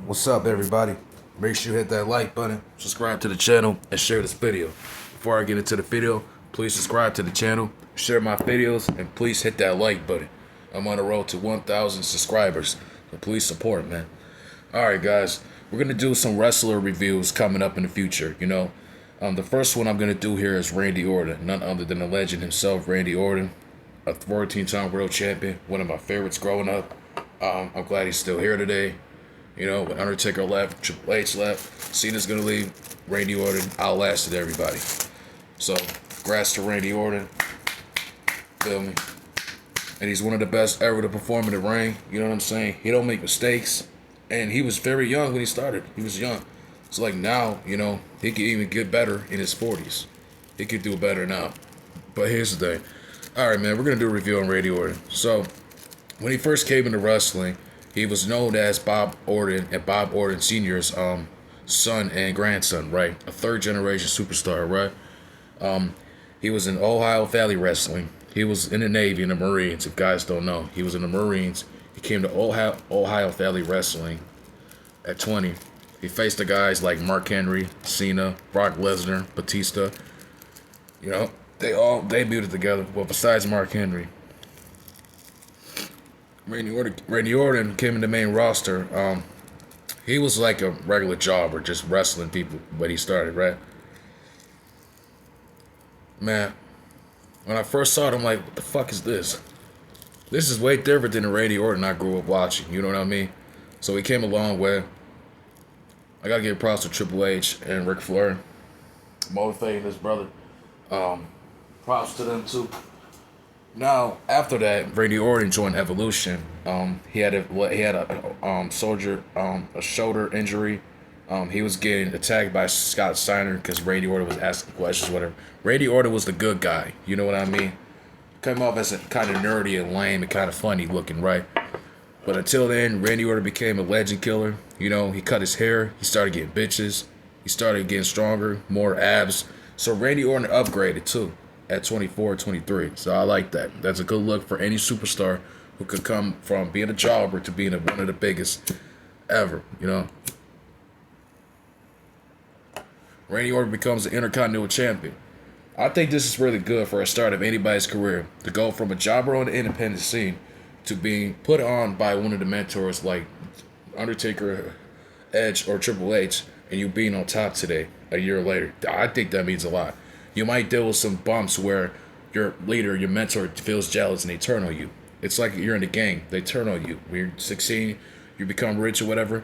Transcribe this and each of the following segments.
What's up, everybody? Make sure you hit that like button, subscribe to the channel, and share this video. Before I get into the video, please subscribe to the channel, share my videos, and please hit that like button. I'm on the road to 1,000 subscribers, so please support, man. Alright, guys, we're going to do some wrestler reviews coming up in the future, The first one I'm going to do here is Randy Orton, none other than the legend himself, Randy Orton, a 14-time world champion, one of my favorites growing up. I'm glad he's still here today. When Undertaker left, Triple H left, Cena's gonna leave, Randy Orton outlasted everybody. So, congrats to Randy Orton. Feel me? And he's one of the best ever to perform in the ring. You know what I'm saying? He don't make mistakes. And he was very young when he started. He was young. So like now, he could even get better in his 40s. He could do better now. But here's the thing. Alright, man, we're gonna do a review on Randy Orton. So, when he first came into wrestling, he was known as Bob Orton and Bob Orton Sr.'s son and grandson, right? A third-generation superstar, right? He was in Ohio Valley Wrestling. He was in the Navy and the Marines, if guys don't know. He was in the Marines. He came to Ohio Valley Wrestling at 20. He faced the guys like Mark Henry, Cena, Brock Lesnar, Batista. They all debuted together, well, besides Mark Henry. Randy Orton came in the main roster. He was like a regular jobber, just wrestling people when he started, right? Man, when I first saw it, I'm like, what the fuck is this? This is way different than the Randy Orton I grew up watching, you know what I mean? So he came a long way. I gotta give props to Triple H and Ric Flair. Motivating his brother. Props to them too. Now, after that, Randy Orton joined Evolution. He had a shoulder injury. He was getting attacked by Scott Steiner because Randy Orton was asking questions, whatever. Randy Orton was the good guy, you know what I mean? Came off as a kind of nerdy and lame and kind of funny looking, right? But until then, Randy Orton became a legend killer. He cut his hair. He started getting bitches. He started getting stronger, more abs. So Randy Orton upgraded too at 24, 23. So I like that. That's a good look for any superstar who could come from being a jobber to being one of the biggest ever, Randy Orton becomes the Intercontinental Champion. I think this is really good for a start of anybody's career, to go from a jobber on the independent scene to being put on by one of the mentors like Undertaker, Edge, or Triple H, and you being on top today, a year later. I think that means a lot. You might deal with some bumps where your leader, your mentor, feels jealous and they turn on you. It's like you're in the gang. They turn on you. When you're 16, you become rich or whatever,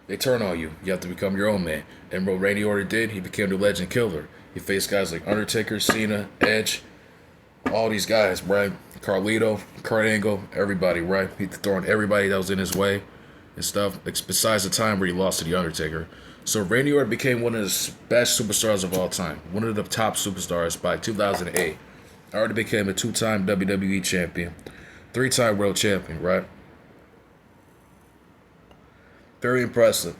they turn on you. You have to become your own man. And what Randy Orton did, he became the legend killer. He faced guys like Undertaker, Cena, Edge, all these guys, right? Carlito, Kurt Angle, everybody, right? He throwing everybody that was in his way and stuff, besides the time where he lost to The Undertaker. So Randy Orton became one of the best superstars of all time, one of the top superstars by 2008. Already became a 2-time WWE champion, 3-time world champion, right? Very impressive.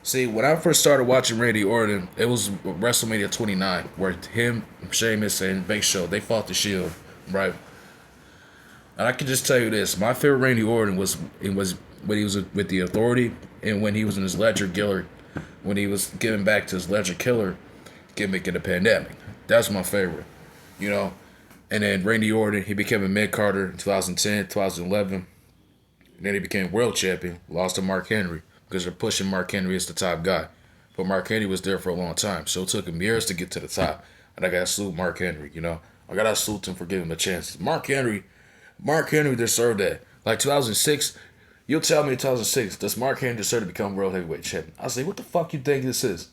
See, when I first started watching Randy Orton, it was WrestleMania 29, where him, Sheamus, and Big Show, they fought the Shield, right? And I can just tell you this: my favorite Randy Orton was when he was with the Authority, and when he was in his Ledger Killer, when he was giving back to his Ledger Killer gimmick in the pandemic. That's my favorite, And then Randy Orton, he became a mid-carder in 2010, 2011. And then he became world champion, lost to Mark Henry, because they're pushing Mark Henry as the top guy. But Mark Henry was there for a long time, so it took him years to get to the top. And I gotta salute Mark Henry, I gotta salute him for giving him a chance. Mark Henry deserved that. Like 2006, you'll tell me in 2006, does Mark Henry deserve to become world heavyweight champion? I'll say, what the fuck you think this is?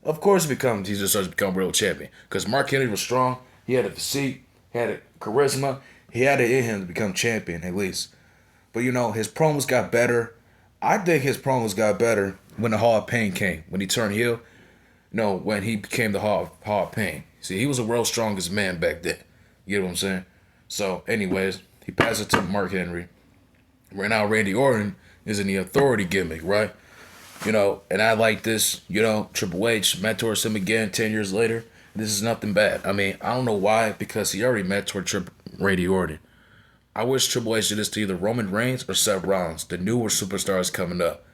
Of course he deserves to become world champion. Because Mark Henry was strong, he had a physique, he had a charisma, he had it in him to become champion at least. But his promos got better. I think his promos got better when the Hall of Pain came. When he turned heel. No, when he became the Hall of Pain. See, he was the world's strongest man back then. You know what I'm saying? So, anyways, he passed it to Mark Henry. Right now, Randy Orton is in the Authority gimmick, right? And I like this, Triple H mentors him again 10 years later. This is nothing bad. I mean, I don't know why, because he already mentored Randy Orton. I wish Triple H did this to either Roman Reigns or Seth Rollins, the newer superstars coming up.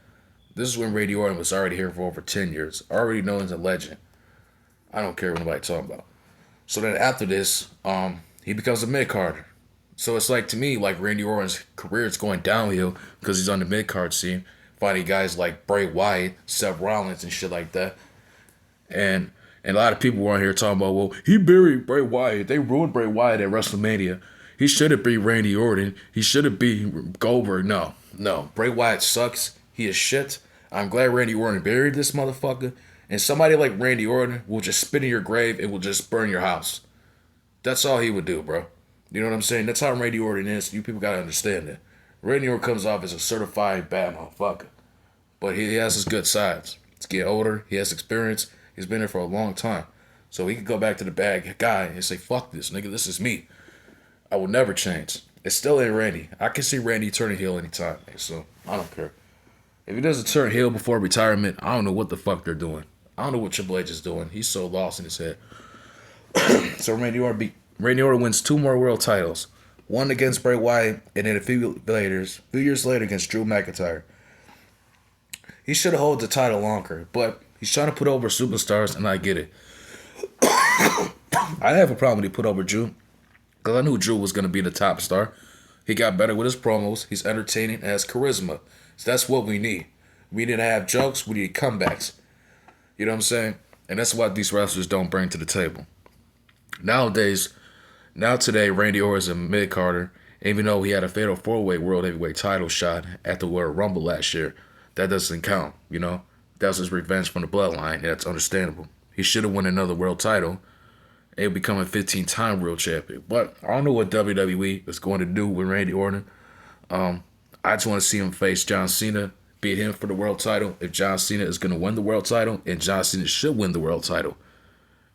This is when Randy Orton was already here for over 10 years, already known as a legend. I don't care what nobody talking about. So then after this, he becomes a mid carder. So it's like to me, like Randy Orton's career is going downhill because he's on the mid card scene, fighting guys like Bray Wyatt, Seth Rollins, and shit like that. And a lot of people were on here talking about, well, he buried Bray Wyatt. They ruined Bray Wyatt at WrestleMania. He should have beat Randy Orton. He should have beat Goldberg. No, no. Bray Wyatt sucks. He is shit. I'm glad Randy Orton buried this motherfucker. And somebody like Randy Orton will just spit in your grave. It will just burn your house. That's all he would do, bro. You know what I'm saying? That's how Randy Orton is. You people gotta understand that. Randy Orton comes off as a certified bad motherfucker. But he has his good sides. He's getting older. He has experience. He's been there for a long time. So he could go back to the bad guy and say, fuck this, nigga. This is me. I will never change. It's still ain't Randy. I can see Randy turning heel anytime. So I don't care. If he doesn't turn heel before retirement, I don't know what the fuck they're doing. I don't know what Triple H is doing. He's so lost in his head. So Randy Orton wins 2 more world titles. One against Bray Wyatt, and then a few years later against Drew McIntyre. He should have held the title longer, but he's trying to put over superstars, and I get it. I have a problem when he put over Drew, because I knew Drew was going to be the top star. He got better with his promos. He's entertaining and has charisma. So that's what we need. We need to have jokes. We need comebacks. You know what I'm saying? And that's what these wrestlers don't bring to the table. Today, Randy Orton is a mid-carder. Even though he had a fatal 4-way World Heavyweight title shot at the World Rumble last year, that doesn't count, you know? That was his revenge from the bloodline, and that's understandable. He should have won another world title and become a 15-time world champion. But I don't know what WWE is going to do with Randy Orton. I just want to see him face John Cena, beat him for the world title. If John Cena is going to win the world title, and John Cena should win the world title.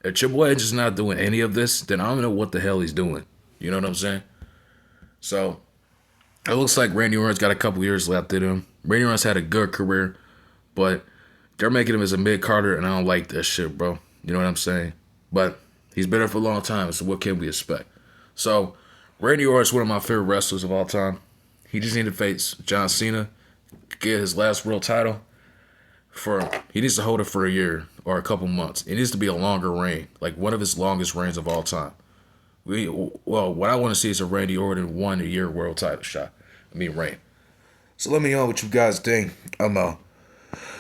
If Triple H is not doing any of this, then I don't know what the hell he's doing. You know what I'm saying? So, it looks like Randy Orton's got a couple years left in him. Randy Orton's had a good career, but they're making him as a mid-carder, and I don't like that shit, bro. You know what I'm saying? But he's been there for a long time, so what can we expect? So, Randy Orton's one of my favorite wrestlers of all time. He just needs to face John Cena, get his last world title. He needs to hold it for a year or a couple months. It needs to be a longer reign, like one of his longest reigns of all time. What I want to see is a Randy Orton 1-year world title shot. Reign. So let me know what you guys think. I'm out.